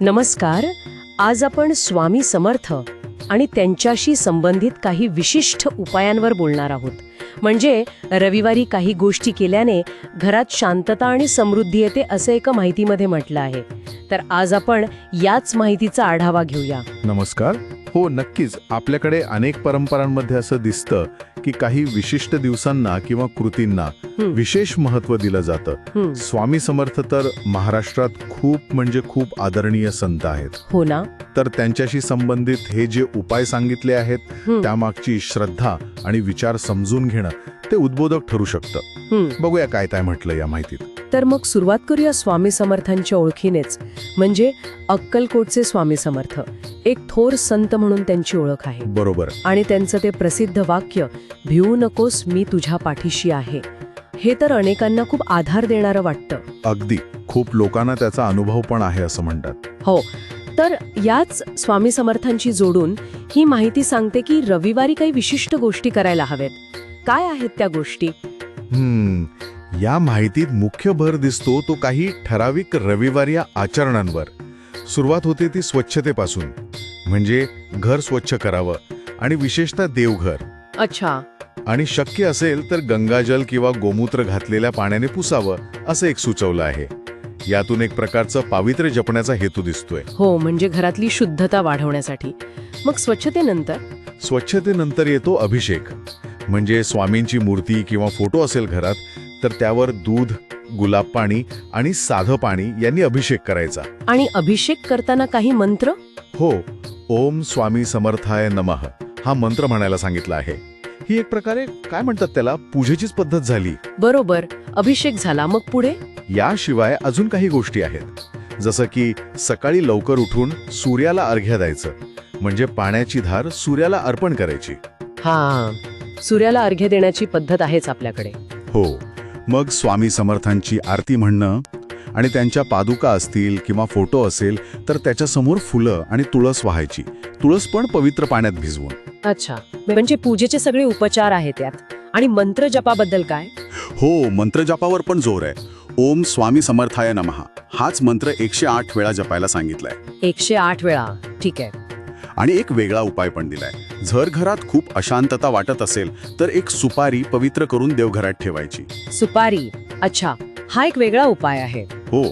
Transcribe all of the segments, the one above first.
नमस्कार. आज आपण स्वामी समर्थ आणि त्यांच्याशी संबंधित काही विशिष्ट उपायांवर बोलणार आहोत. म्हणजे रविवारी काही गोष्टी केल्याने घरात शांतता आणि समृद्धी येते असं एका माहितीमध्ये म्हटलं आहे. तर आज आपण याच माहितीचा आढावा घेऊया. नमस्कार. हो, नक्कीच. आपल्याकडे अनेक परंपरांमध्ये असं दिसतं की काही विशिष्ट दिवसांना किंवा कृतींना विशेष महत्त्व दिलं जातं. स्वामी समर्थ तर महाराष्ट्रात खूप आदरणीय संत आहेत. हो ना. तर त्यांच्याशी संबंधित हे जे उपाय सांगितले आहेत त्यामागची श्रद्धा आणि विचार समजून घेणं ते उद्बोधक ठरू शकतं. बघूया काय काय म्हटलं या माहितीत. तर मग सुरुवात करूया स्वामी समर्थांच्या ओळखीनेच. म्हणजे अक्कलकोटचे स्वामी समर्थ एक थोर संत म्हणून त्यांची ओळख आहे. बरोबर. आणि त्यांचं ते प्रसिद्ध वाक्य, भिवू नकोस मी तुझ्या पाठीशी आहे, हे तर अनेकांना खूप आधार देणारं वाटतं. अगदी. खूप लोकांना त्याचा अनुभव पण आहे असं म्हणतात. हो. तर याच स्वामी समर्थांची जोडून ही माहिती सांगते की रविवारी काही विशिष्ट गोष्टी करायला हवेत. काय आहेत त्या गोष्टी? या माहितीत मुख्य भर दिसतो तो काही ठराविक रविवारी आचरणांवर. सुरुवात होते ती स्वच्छतेपासून. म्हणजे घर स्वच्छ करावं आणि विशेषतः देवघर. अच्छा. आणि शक्य असेल तर गंगाजल किंवा गोमूत्र घातलेल्या पाण्याने पुसावं असं एक सुचवलं आहे. यातून एक प्रकारचं पावित्र्य जपण्याचा हेतू दिसतोय. हो, म्हणजे घरातली शुद्धता वाढवण्यासाठी. मग स्वच्छतेनंतर येतो अभिषेक. म्हणजे स्वामींची मूर्ती किंवा फोटो असेल घरात तर त्यावर दूध, गुलाब पाणी आणि साधं पाणी यांनी अभिषेक करायचा. आणि अभिषेक करताना काही मंत्र? हो. ओम स्वामी समर्थाय नमः हा मंत्र म्हणायला सांगितला आहे. ही एक प्रकारे काय म्हणतात त्याला, पूजेचीच पद्धत झाली. बरोबर. अभिषेक झाला, मग पुढे? याशिवाय अजून काही गोष्टी आहेत. जसं की सकाळी लवकर उठून सूर्याला अर्घ्य द्यायचं. म्हणजे पाण्याची धार सूर्याला अर्पण करायची. हा, सूर्याला अर्घ्य देण्याची पद्धत आहेच आपल्याकडे. हो. मग स्वामी समर्थांची आरती म्हणणं आणि त्यांच्या पादुका असतील किंवा फोटो असेल तर त्याच्यासमोर फुलं आणि तुळस वाहायची. तुळस पण पवित्र पाण्यात भिजवून. अच्छा, म्हणजे पूजेचे सगळे उपचार आहेत त्यात. आणि मंत्र जपाबद्दल काय? हो, मंत्रजपावर पण जोर आहे. ओम स्वामी समर्थाय नमः हाच मंत्र 108 वेळा जपायला सांगितलाय. 108 वेळा. ठीक आहे. आणि एक वेगळा उपाय पण दिलाय. जर घरात खूप अशांतता वाटत असेल तर एक सुपारी पवित्र करून देवघरात ठेवायची. सुपारी. अच्छा, हा एक वेगळा उपाय आहे. हो.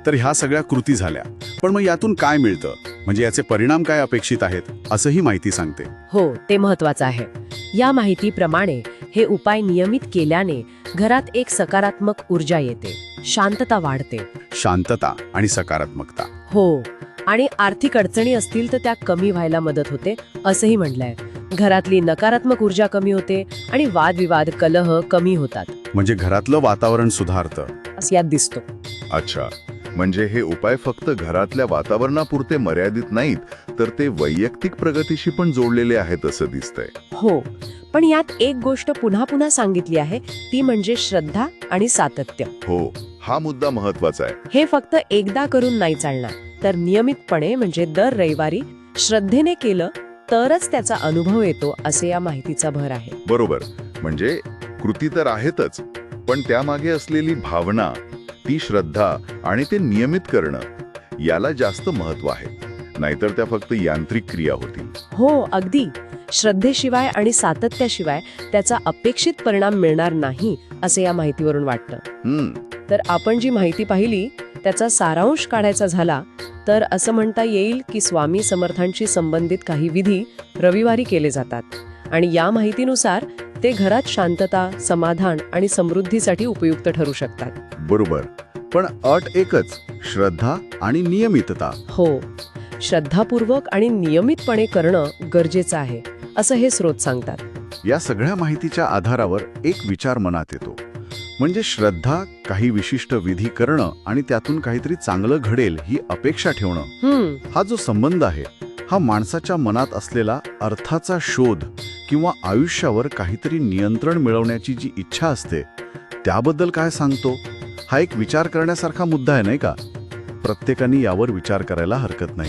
तर ह्या सगळ्या कृती झाल्या. पण मग यातून काय मिळतं, म्हणजे याचे परिणाम काय अपेक्षित आहेत असंही माहिती सांगते. हो, ते महत्वाचं आहे. या माहितीप्रमाणे हे उपाय नियमित केल्याने घरात एक सकारात्मक ऊर्जा येते, शांतता वाढते. शांतता आणि सकारात्मकता. हो. आणि आर्थिक अडचणी असतील तर त्या कमी व्हायला मदत होते असंही म्हटलंय. घरातली नकारात्मक ऊर्जा कमी होते आणि वादविवाद, कलह कमी होतात. म्हणजे घरातलं वातावरण सुधारतं असं यात दिसतो. अच्छा, म्हणजे हे उपाय फक्त घरातल्या वातावरणापुरते मर्यादित नाहीत तर ते वैयक्तिक प्रगतीशी पण जोडलेले आहेत असं दिसतंय. हो. पण यात एक गोष्ट पुन्हा पुन्हा सांगितली आहे, ती म्हणजे श्रद्धा आणि सातत्य. हो, हा मुद्दा महत्वाचा आहे. हे फक्त एकदा करून नाही चालणार, तर नियमितपणे म्हणजे दर रविवारी श्रद्धेने केलं तरच त्याचा अनुभव येतो असे या माहितीचा भर आहे. बरोबर. म्हणजे कृती तर आहेतच, पण त्यामागे असलेली भावना, ती श्रद्धा आणि ते नियमित करणं याला जास्त महत्व आहे. नाहीतर त्या फक्त यांत्रिक क्रिया होतील. हो, अगदी. श्रद्धेशिवाय आणि सातत्याशिवाय त्याचा अपेक्षित परिणाम मिळणार नाही असे या माहितीवरून वाटतं. तर आपण जी माहिती पाहिली त्याचा सारांश काढायचा झाला तर असं म्हणता येईल की स्वामी समर्थांशी संबंधित काही विधी रविवारी केले जातात आणि या माहितीनुसार ते घरात शांतता, समाधान आणि समृद्धीसाठी उपयुक्त ठरू शकतात. बरोबर. पण अट एकच, श्रद्धा आणि नियमितता. हो, श्रद्धापूर्वक आणि नियमितपणे करणं गरजेचं आहे असं हे स्रोत सांगतात. या सगळ्या माहितीच्या आधारावर एक विचार मनात येतो. म्हणजे श्रद्धा, काही विशिष्ट विधी करणं आणि त्यातून काहीतरी चांगलं घडेल ही अपेक्षा ठेवणं, हा जो संबंध आहे हा माणसाच्या मनात असलेला अर्थाचा शोध किंवा आयुष्यावर काहीतरी नियंत्रण मिळवण्याची जी इच्छा असते त्याबद्दल काय सांगतो. हा एक विचार करण्यासारखा मुद्दा आहे, नाही का? प्रत्येकाने यावर विचार करायला हरकत नाही.